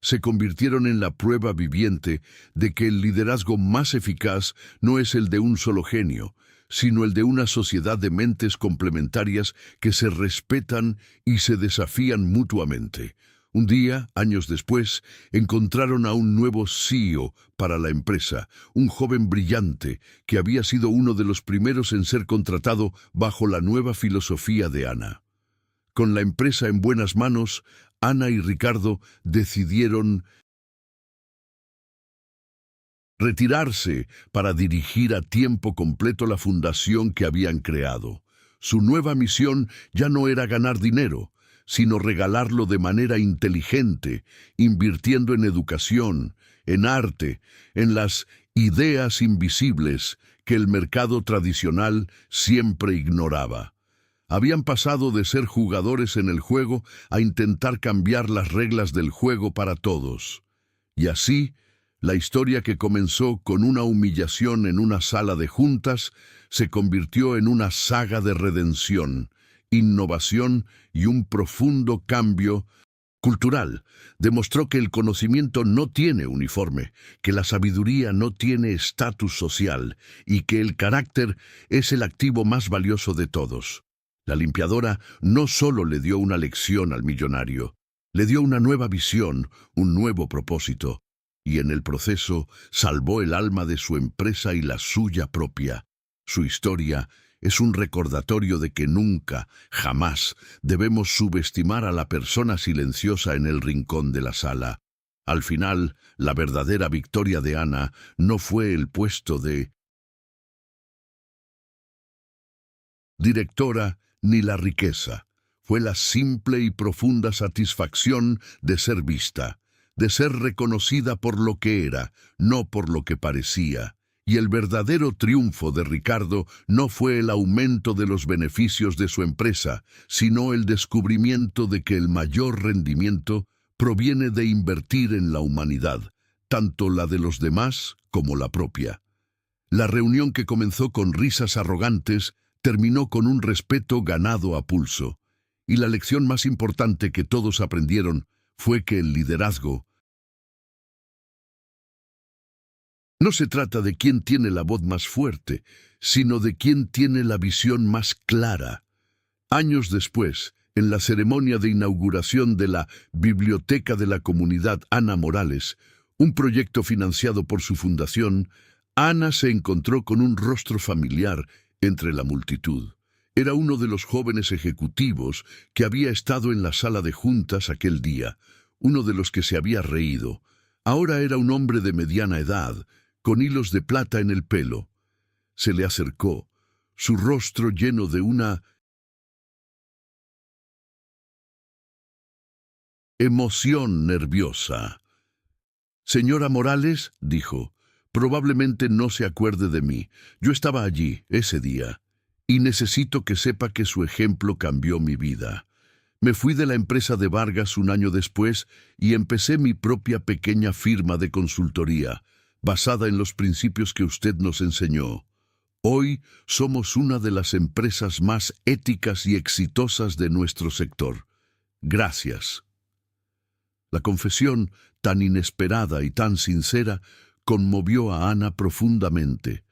Se convirtieron en la prueba viviente de que el liderazgo más eficaz no es el de un solo genio, sino el de una sociedad de mentes complementarias que se respetan y se desafían mutuamente. Un día, años después, encontraron a un nuevo CEO para la empresa, un joven brillante que había sido uno de los primeros en ser contratado bajo la nueva filosofía de Ana. Con la empresa en buenas manos, Ana y Ricardo decidieron retirarse para dirigir a tiempo completo la fundación que habían creado. Su nueva misión ya no era ganar dinero, sino regalarlo de manera inteligente, invirtiendo en educación, en arte, en las ideas invisibles que el mercado tradicional siempre ignoraba. Habían pasado de ser jugadores en el juego a intentar cambiar las reglas del juego para todos. Y así, la historia que comenzó con una humillación en una sala de juntas se convirtió en una saga de redención, innovación y un profundo cambio cultural. Demostró que el conocimiento no tiene uniforme, que la sabiduría no tiene estatus social y que el carácter es el activo más valioso de todos. La limpiadora no solo le dio una lección al millonario, le dio una nueva visión, un nuevo propósito, y en el proceso salvó el alma de su empresa y la suya propia. Su historia es un recordatorio de que nunca, jamás, debemos subestimar a la persona silenciosa en el rincón de la sala. Al final, la verdadera victoria de Ana no fue el puesto de directora, ni la riqueza. Fue la simple y profunda satisfacción de ser vista, de ser reconocida por lo que era, no por lo que parecía. Y el verdadero triunfo de Ricardo no fue el aumento de los beneficios de su empresa, sino el descubrimiento de que el mayor rendimiento proviene de invertir en la humanidad, tanto la de los demás como la propia. La reunión, que comenzó con risas arrogantes, terminó con un respeto ganado a pulso. Y la lección más importante que todos aprendieron fue que el liderazgo no se trata de quién tiene la voz más fuerte, sino de quién tiene la visión más clara. Años después, en la ceremonia de inauguración de la Biblioteca de la Comunidad Ana Morales, un proyecto financiado por su fundación, Ana se encontró con un rostro familiar entre la multitud. Era uno de los jóvenes ejecutivos que había estado en la sala de juntas aquel día, uno de los que se había reído. Ahora era un hombre de mediana edad, con hilos de plata en el pelo. Se le acercó, su rostro lleno de una emoción nerviosa. «Señora Morales», dijo, «probablemente no se acuerde de mí. Yo estaba allí ese día, y necesito que sepa que su ejemplo cambió mi vida. Me fui de la empresa de Vargas un año después y empecé mi propia pequeña firma de consultoría, basada en los principios que usted nos enseñó. Hoy somos una de las empresas más éticas y exitosas de nuestro sector. Gracias». La confesión, tan inesperada y tan sincera, conmovió a Ana profundamente.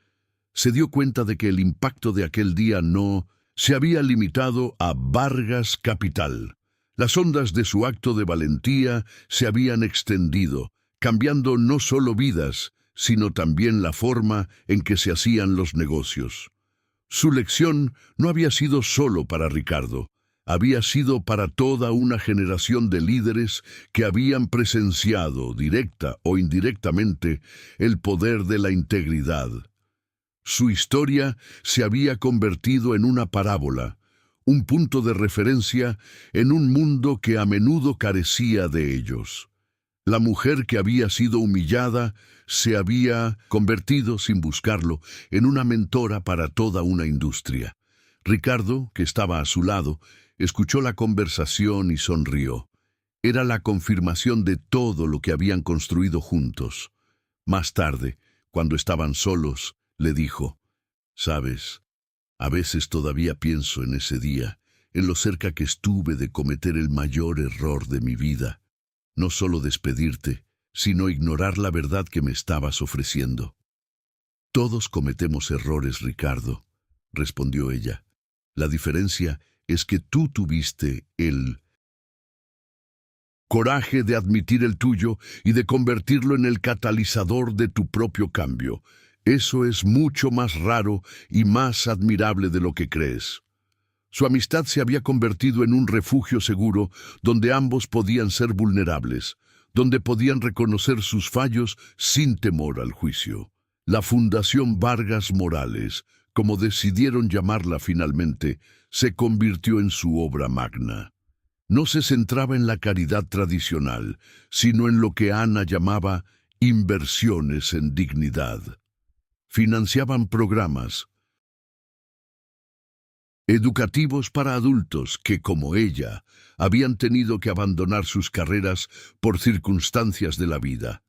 Se dio cuenta de que el impacto de aquel día no se había limitado a Vargas Capital. Las ondas de su acto de valentía se habían extendido, cambiando no solo vidas, sino también la forma en que se hacían los negocios. Su lección no había sido solo para Ricardo, había sido para toda una generación de líderes que habían presenciado, directa o indirectamente, el poder de la integridad. Su historia se había convertido en una parábola, un punto de referencia en un mundo que a menudo carecía de ellos. La mujer que había sido humillada se había convertido, sin buscarlo, en una mentora para toda una industria. Ricardo, que estaba a su lado, escuchó la conversación y sonrió. Era la confirmación de todo lo que habían construido juntos. Más tarde, cuando estaban solos, le dijo, «Sabes, a veces todavía pienso en ese día, en lo cerca que estuve de cometer el mayor error de mi vida. No solo despedirte, sino ignorar la verdad que me estabas ofreciendo». «Todos cometemos errores, Ricardo», respondió ella. «La diferencia es que tú tuviste el coraje de admitir el tuyo y de convertirlo en el catalizador de tu propio cambio. Eso es mucho más raro y más admirable de lo que crees». Su amistad se había convertido en un refugio seguro donde ambos podían ser vulnerables, donde podían reconocer sus fallos sin temor al juicio. La Fundación Vargas Morales, como decidieron llamarla finalmente, se convirtió en su obra magna. No se centraba en la caridad tradicional, sino en lo que Ana llamaba inversiones en dignidad. Financiaban programas educativos para adultos que, como ella, habían tenido que abandonar sus carreras por circunstancias de la vida.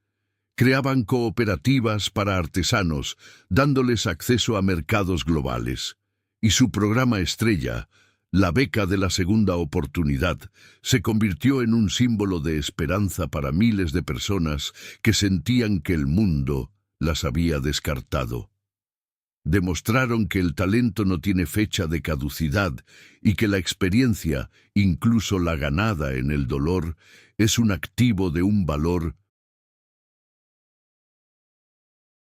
Creaban cooperativas para artesanos, dándoles acceso a mercados globales. Y su programa estrella, la beca de la segunda oportunidad, se convirtió en un símbolo de esperanza para miles de personas que sentían que el mundo las había descartado. Demostraron que el talento no tiene fecha de caducidad y que la experiencia, incluso la ganada en el dolor, es un activo de un valor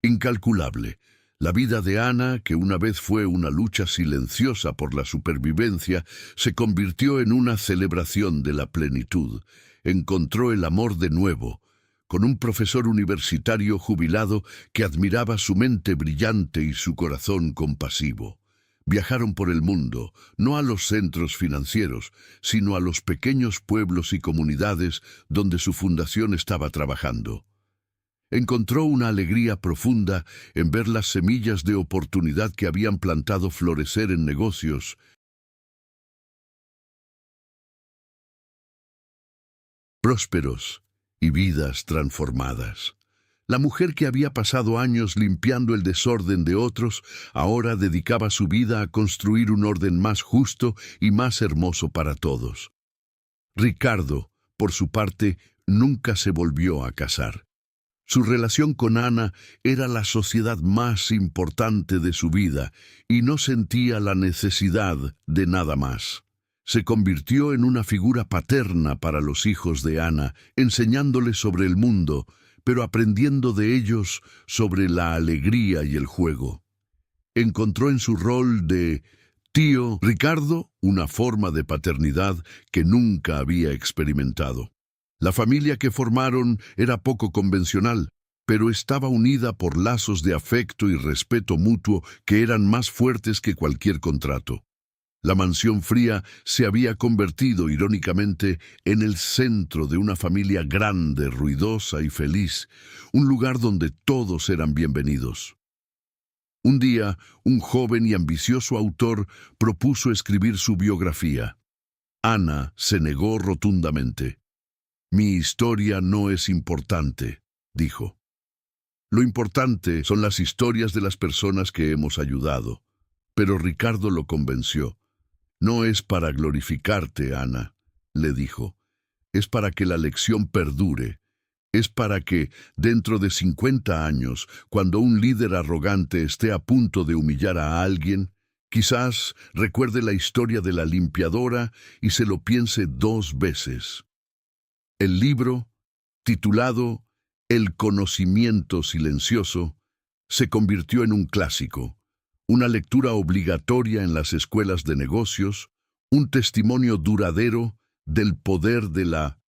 incalculable. La vida de Ana, que una vez fue una lucha silenciosa por la supervivencia, se convirtió en una celebración de la plenitud. Encontró el amor de nuevo, con un profesor universitario jubilado que admiraba su mente brillante y su corazón compasivo. Viajaron por el mundo, no a los centros financieros, sino a los pequeños pueblos y comunidades donde su fundación estaba trabajando. Encontró una alegría profunda en ver las semillas de oportunidad que habían plantado florecer en negocios prósperos y vidas transformadas. La mujer que había pasado años limpiando el desorden de otros, ahora dedicaba su vida a construir un orden más justo y más hermoso para todos. Ricardo, por su parte, nunca se volvió a casar. Su relación con Ana era la sociedad más importante de su vida y no sentía la necesidad de nada más. Se convirtió en una figura paterna para los hijos de Ana, enseñándoles sobre el mundo, pero aprendiendo de ellos sobre la alegría y el juego. Encontró en su rol de tío Ricardo una forma de paternidad que nunca había experimentado. La familia que formaron era poco convencional, pero estaba unida por lazos de afecto y respeto mutuo que eran más fuertes que cualquier contrato. La mansión fría se había convertido, irónicamente, en el centro de una familia grande, ruidosa y feliz, un lugar donde todos eran bienvenidos. Un día, un joven y ambicioso autor propuso escribir su biografía. Ana se negó rotundamente. «Mi historia no es importante», dijo. «Lo importante son las historias de las personas que hemos ayudado». Pero Ricardo lo convenció. «No es para glorificarte, Ana», le dijo. «Es para que la lección perdure. Es para que, dentro de 50 años, cuando un líder arrogante esté a punto de humillar a alguien, quizás recuerde la historia de la limpiadora y se lo piense 2 veces». El libro, titulado El conocimiento silencioso, se convirtió en un clásico, una lectura obligatoria en las escuelas de negocios, un testimonio duradero del poder de la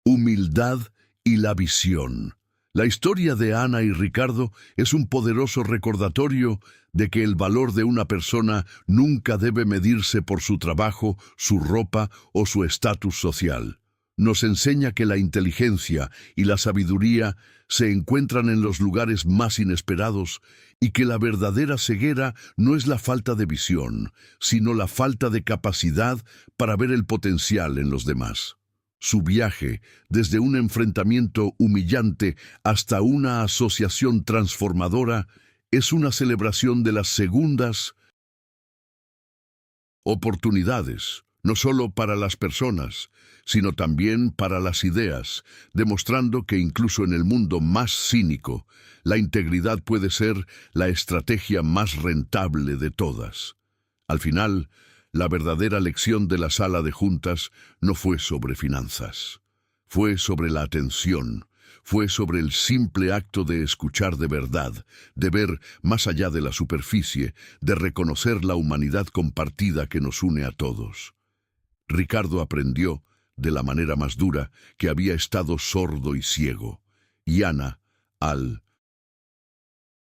humildad y la visión. La historia de Ana y Ricardo es un poderoso recordatorio de que el valor de una persona nunca debe medirse por su trabajo, su ropa o su estatus social. Nos enseña que la inteligencia y la sabiduría se encuentran en los lugares más inesperados y que la verdadera ceguera no es la falta de visión, sino la falta de capacidad para ver el potencial en los demás. Su viaje, desde un enfrentamiento humillante hasta una asociación transformadora, es una celebración de las segundas oportunidades, no solo para las personas, sino también para las ideas, demostrando que incluso en el mundo más cínico, la integridad puede ser la estrategia más rentable de todas. Al final, la verdadera lección de la sala de juntas no fue sobre finanzas, fue sobre la atención, fue sobre el simple acto de escuchar de verdad, de ver más allá de la superficie, de reconocer la humanidad compartida que nos une a todos. Ricardo aprendió, de la manera más dura, que había estado sordo y ciego, y Ana, al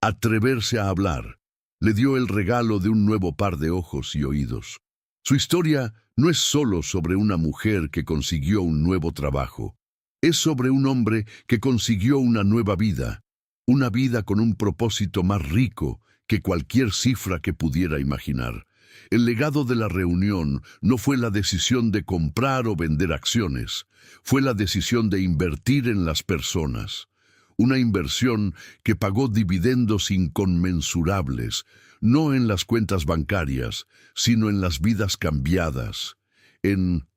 atreverse a hablar, le dio el regalo de un nuevo par de ojos y oídos. Su historia no es solo sobre una mujer que consiguió un nuevo trabajo, es sobre un hombre que consiguió una nueva vida, una vida con un propósito más rico que cualquier cifra que pudiera imaginar. El legado de la reunión no fue la decisión de comprar o vender acciones, fue la decisión de invertir en las personas. Una inversión que pagó dividendos inconmensurables, no en las cuentas bancarias, sino en las vidas cambiadas, en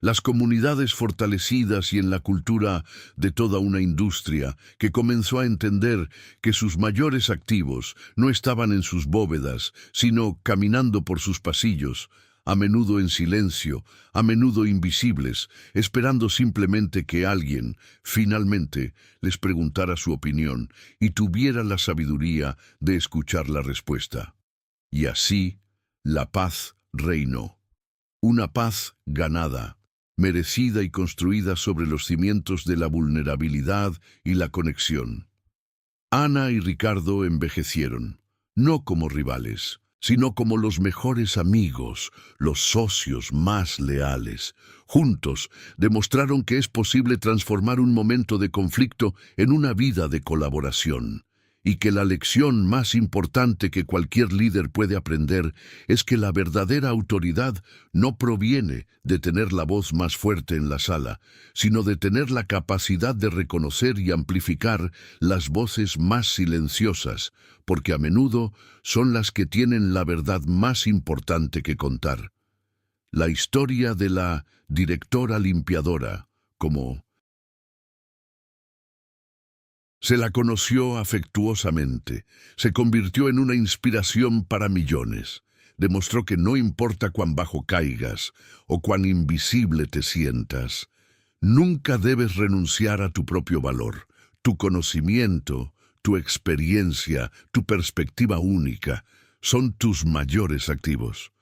las comunidades fortalecidas y en la cultura de toda una industria que comenzó a entender que sus mayores activos no estaban en sus bóvedas, sino caminando por sus pasillos, a menudo en silencio, a menudo invisibles, esperando simplemente que alguien, finalmente, les preguntara su opinión y tuviera la sabiduría de escuchar la respuesta. Y así, la paz reinó. Una paz ganada, merecida y construida sobre los cimientos de la vulnerabilidad y la conexión. Ana y Ricardo envejecieron, no como rivales, sino como los mejores amigos, los socios más leales. Juntos demostraron que es posible transformar un momento de conflicto en una vida de colaboración, y que la lección más importante que cualquier líder puede aprender es que la verdadera autoridad no proviene de tener la voz más fuerte en la sala, sino de tener la capacidad de reconocer y amplificar las voces más silenciosas, porque a menudo son las que tienen la verdad más importante que contar. La historia de la directora limpiadora, como se la conoció afectuosamente, se convirtió en una inspiración para millones. Demostró que no importa cuán bajo caigas o cuán invisible te sientas, nunca debes renunciar a tu propio valor, tu conocimiento, tu experiencia, tu perspectiva única, son tus mayores activos.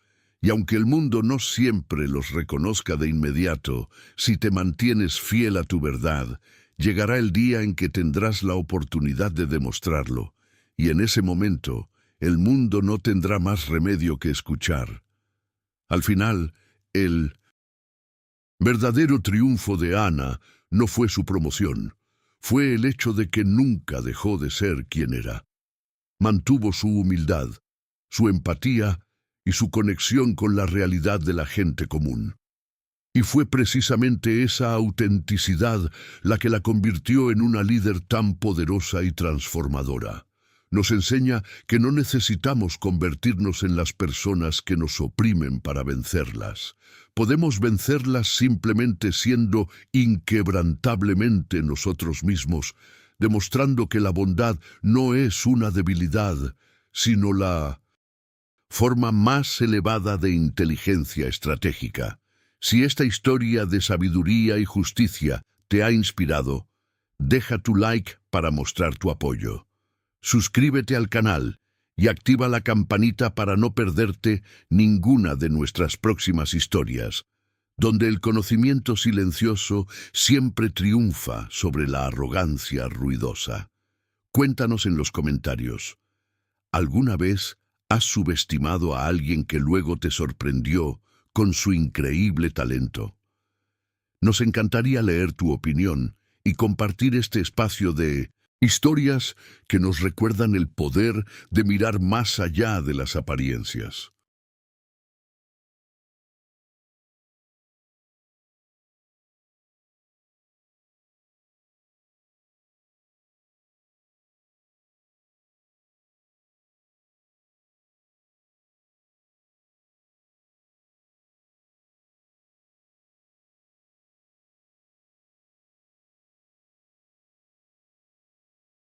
Y aunque el mundo no siempre los reconozca de inmediato, si te mantienes fiel a tu verdad, llegará el día en que tendrás la oportunidad de demostrarlo, y en ese momento el mundo no tendrá más remedio que escuchar. Al final, el verdadero triunfo de Ana no fue su promoción, fue el hecho de que nunca dejó de ser quien era. Mantuvo su humildad, su empatía y su conexión con la realidad de la gente común. Y fue precisamente esa autenticidad la que la convirtió en una líder tan poderosa y transformadora. Nos enseña que no necesitamos convertirnos en las personas que nos oprimen para vencerlas. Podemos vencerlas simplemente siendo inquebrantablemente nosotros mismos, demostrando que la bondad no es una debilidad, sino la forma más elevada de inteligencia estratégica. Si esta historia de sabiduría y justicia te ha inspirado, deja tu like para mostrar tu apoyo. Suscríbete al canal y activa la campanita para no perderte ninguna de nuestras próximas historias, donde el conocimiento silencioso siempre triunfa sobre la arrogancia ruidosa. Cuéntanos en los comentarios, ¿alguna vez has subestimado a alguien que luego te sorprendió con su increíble talento? Nos encantaría leer tu opinión y compartir este espacio de historias que nos recuerdan el poder de mirar más allá de las apariencias.